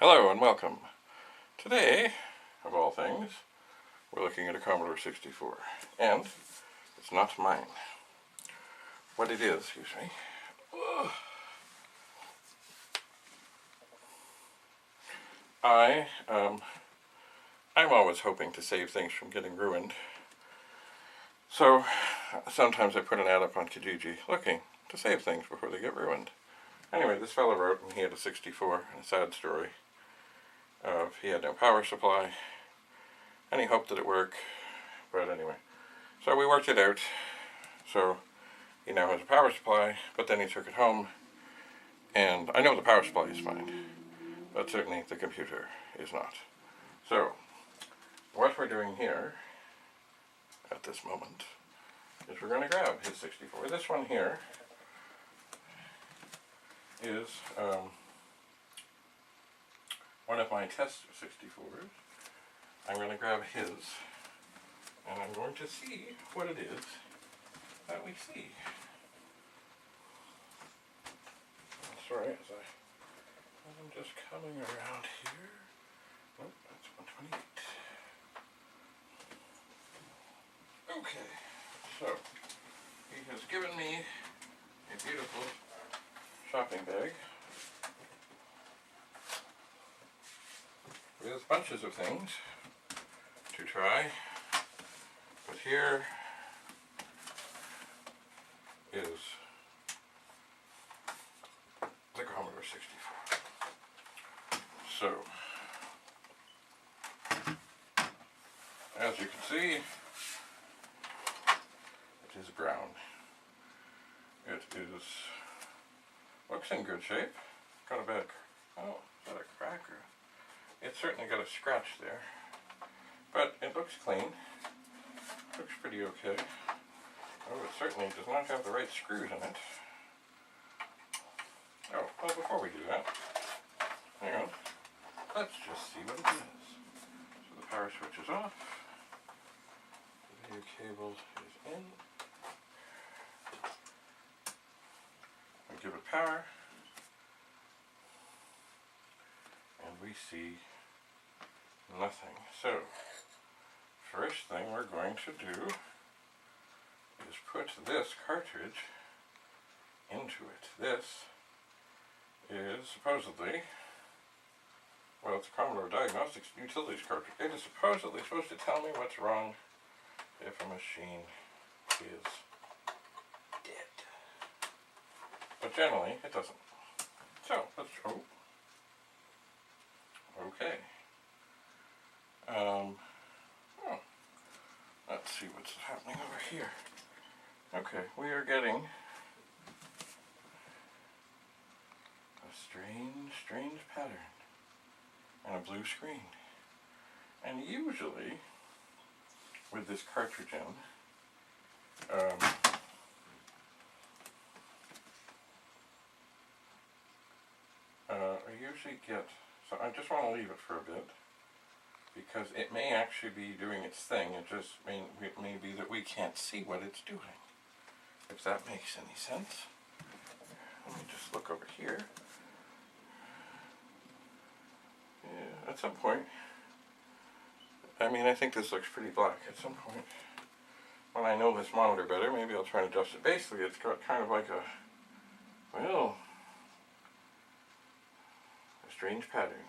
Hello and welcome. Today, of all things, we're looking at a Commodore 64, and it's not mine. What it is, excuse me. I'm always hoping to save things from getting ruined. So sometimes I put an ad up on Kijiji looking to save things before they get ruined. Anyway, this fellow wrote, and he had a 64, and a sad story of he had no power supply, and he hoped that it worked, but anyway. So we worked it out, so he now has a power supply, but then he took it home, and I know the power supply is fine, but certainly the computer is not. So, what we're doing here, at this moment, is we're going to grab his 64. This one here is one of my test 64s. I'm going to grab his, and I'm going to see what it is that we see. Sorry, as I'm just coming around here. Nope, that's 128. Okay, so he has given me a beautiful shopping bag with bunches of things to try, but here is the Commodore 64. So, as you can see, it is brown. It is, looks in good shape. Got a bad, oh, is that a cracker? It's certainly got a scratch there, but it looks clean. Looks pretty okay. Oh, it certainly does not have the right screws in it. Oh, well, before we do that, hang on. Let's just see what it is. So the power switch is off. The video cable is in. We give it power. And we see nothing. So, first thing we're going to do is put this cartridge into it. This is supposedly, well, it's a Commodore Diagnostics Utilities cartridge. It is supposedly supposed to tell me what's wrong if a machine is dead. But generally, it doesn't. So, let's, oh, okay. Let's see what's happening over here. Okay, we are getting a strange pattern and a blue screen. And usually, with this cartridge in, I usually get, so I just want to leave it for a bit, because it may actually be doing its thing. It just may be that we can't see what it's doing, if that makes any sense. Let me just look over here. Yeah, at some point, I mean, I think this looks pretty black. At some point, when I know this monitor better, maybe I'll try and adjust it. Basically, it's got kind of like a, well, a strange pattern.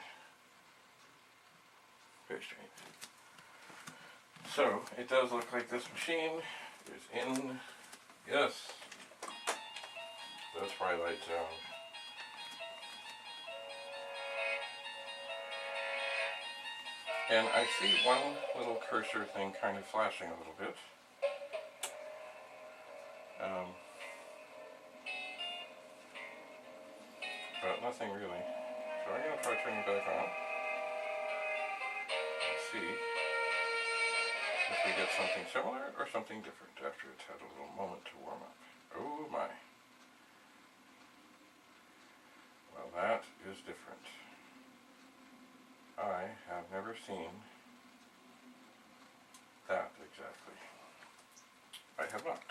Very strange. So, it does look like this machine is in, yes, the Twilight Zone. And I see one little cursor thing kind of flashing a little bit. But nothing really. So I'm going to try turning it back on. See if we get something similar or something different after it's had a little moment to warm up. Oh my. Well, that is different. I have never seen that exactly. I have not.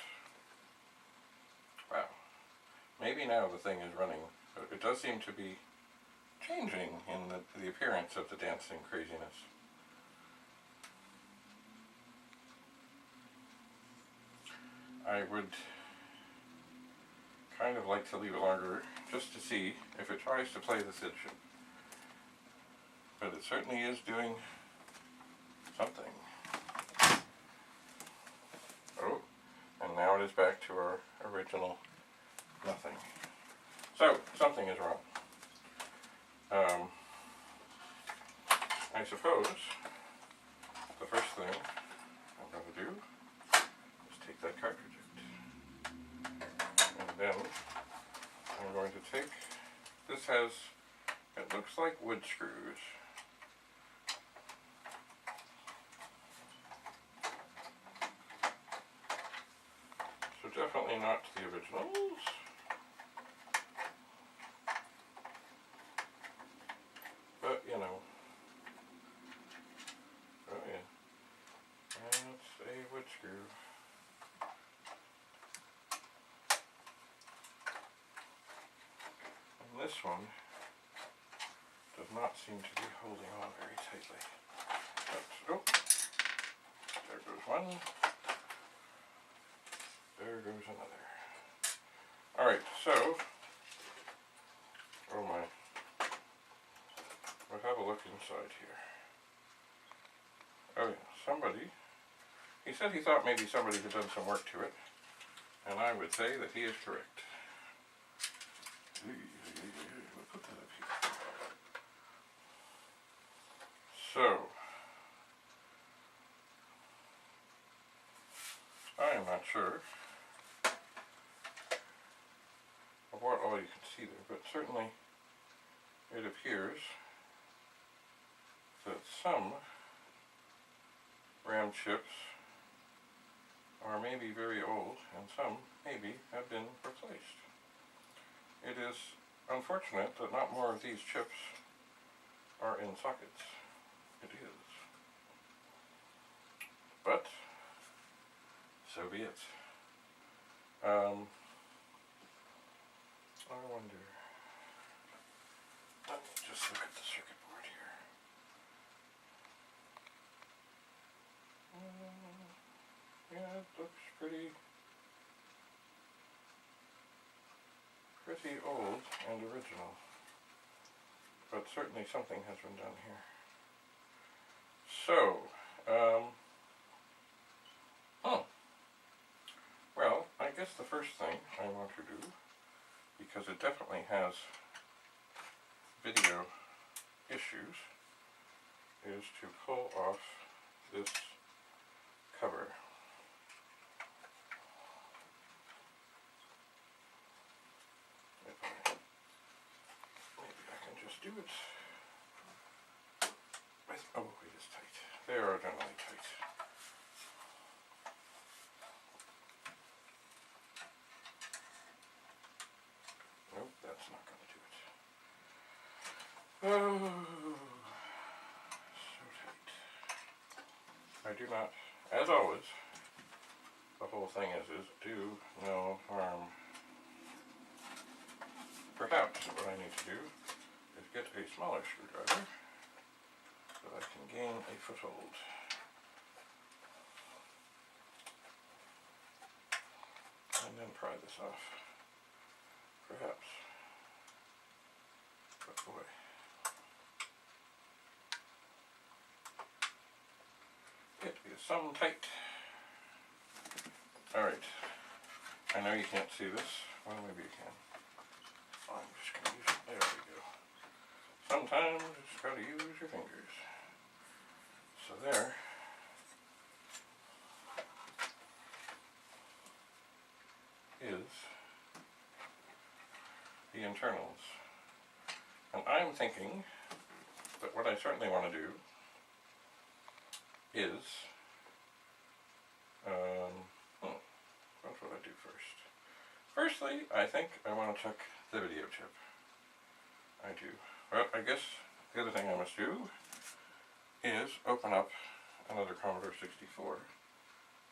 Wow. Maybe now the thing is running, but it does seem to be changing in the points of the dancing craziness. I would kind of like to leave it longer just to see if it tries to play the SID chip. But it certainly is doing something. Oh, and now it is back to our original nothing. So, something is wrong. I suppose the first thing I'm going to do is take that cartridge out. And then I'm going to take, this has, it looks like wood screws. So definitely not the originals. But, you know. Oh yeah. That's a wood screw. And this one does not seem to be holding on very tightly. Oops. Oh. There goes one. There goes another. Alright, so, oh my, we'll have a look inside here. Oh yeah, somebody, he said he thought maybe somebody had done some work to it, and I would say that he is correct. We'll put that up here. So, I am not sure of what all you can see there, but certainly it appears that some RAM chips are maybe very old and some maybe have been replaced. It is unfortunate that not more of these chips are in sockets. It is. But so be it. I wonder, let me just look at the circuit board here. Yeah, it looks pretty old and original, but certainly something has been done here. So, well, I guess the first thing I want to do, because it definitely has video issues, is to pull off this cover. Maybe I can just do it with, oh wait, it's tight. They are generally tight. Nope, that's not going to do it. Oh, so tight. I do not, as always, the whole thing is do no harm. Perhaps what I need to do is get a smaller screwdriver so I can gain a foothold. And then pry this off. Perhaps. But boy. It is some tight. Alright. I know you can't see this. Well, maybe you can. I'm just going to use it. There we go. Sometimes you just got to use your fingers. So there is the internals. And I'm thinking that what I certainly want to do is, what would I do first? Firstly, I think I want to check the video chip. I do. Well, I guess the other thing I must do is open up another Commodore 64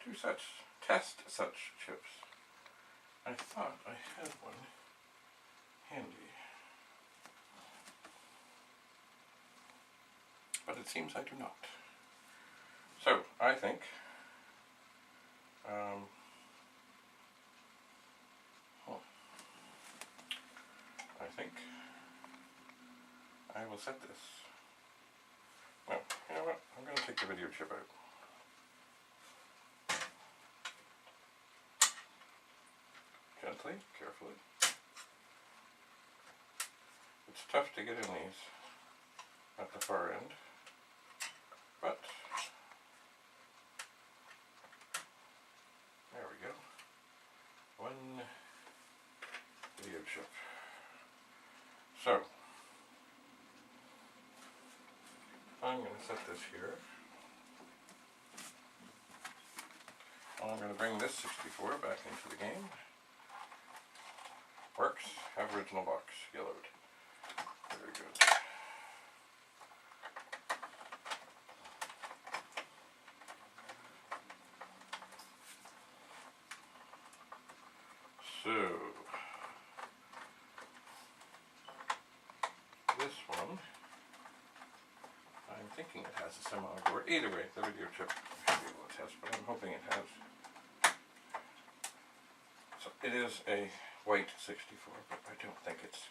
to test such chips. I thought I had one handy. but it seems I do not. So, I think I will set this. No, you know what? I'm going to take the video chip out. Gently, carefully. It's tough to get in these at the far end, but there we go. One video chip. So, I'm going to set this here. I'm going to bring this 64 back into the game. Works. Have original box. Yellowed. Very good. So, this one, I'm thinking it has a semi board. Either way, the video chip should be able to test, but I'm hoping it has. So, it is a white 64, but I don't think it's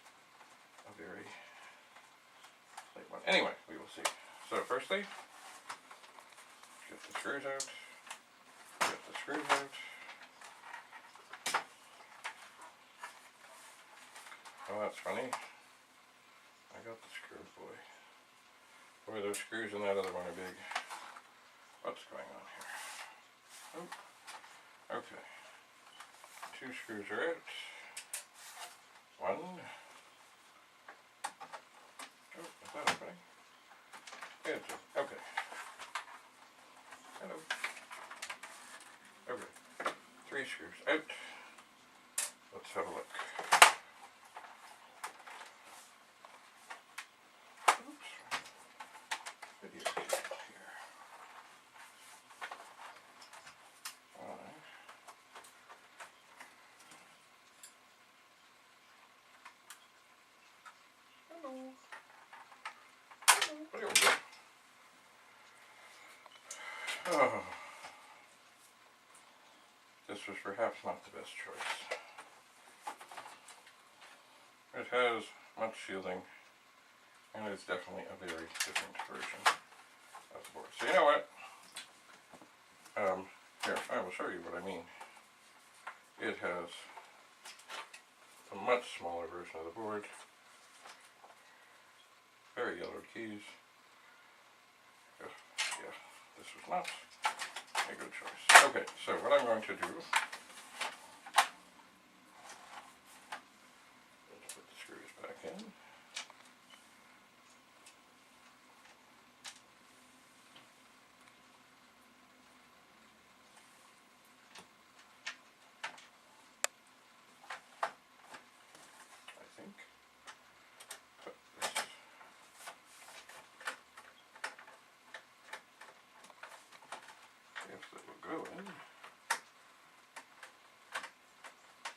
a very light one. Anyway, we will see. So, firstly, get the screws out. Get the screws out. Oh, that's funny. I got the screw, boy. Boy, those screws in that other one are big. What's going on here? Oh, okay. 2 screws are out. 1. Oh, is that opening? It's okay. Hello. Okay. 3 screws out. Let's have a look. There we go. Oh. This was perhaps not the best choice. It has much shielding, and it's definitely a very different version of the board. So you know what? Here, I will show you what I mean. It has a much smaller version of the board. Very yellowed keys. Yeah, this was not a good choice. Okay, so what I'm going to do is put the screws back in. I think. Put this. If it will go in.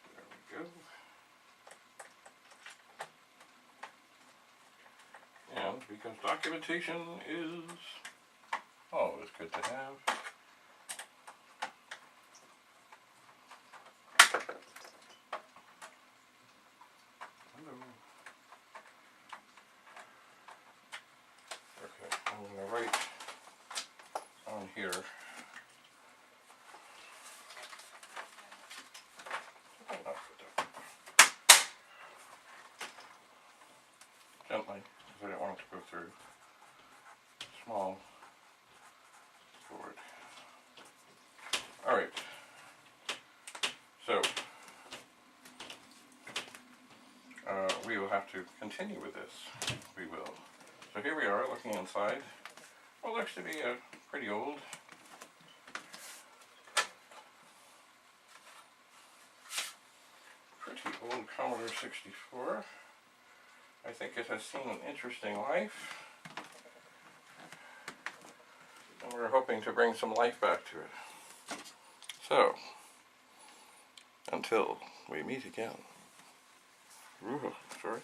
There we go. And because documentation is always good to have. Hello. Okay, I'm going to write on here. Gently, because I don't want it to go through small board. Alright, so we will have to continue with this. We will. So here we are looking inside. What looks to be a pretty old Commodore 64. I think it has seen an interesting life, and we're hoping to bring some life back to it. So, until we meet again. Ooh, sorry.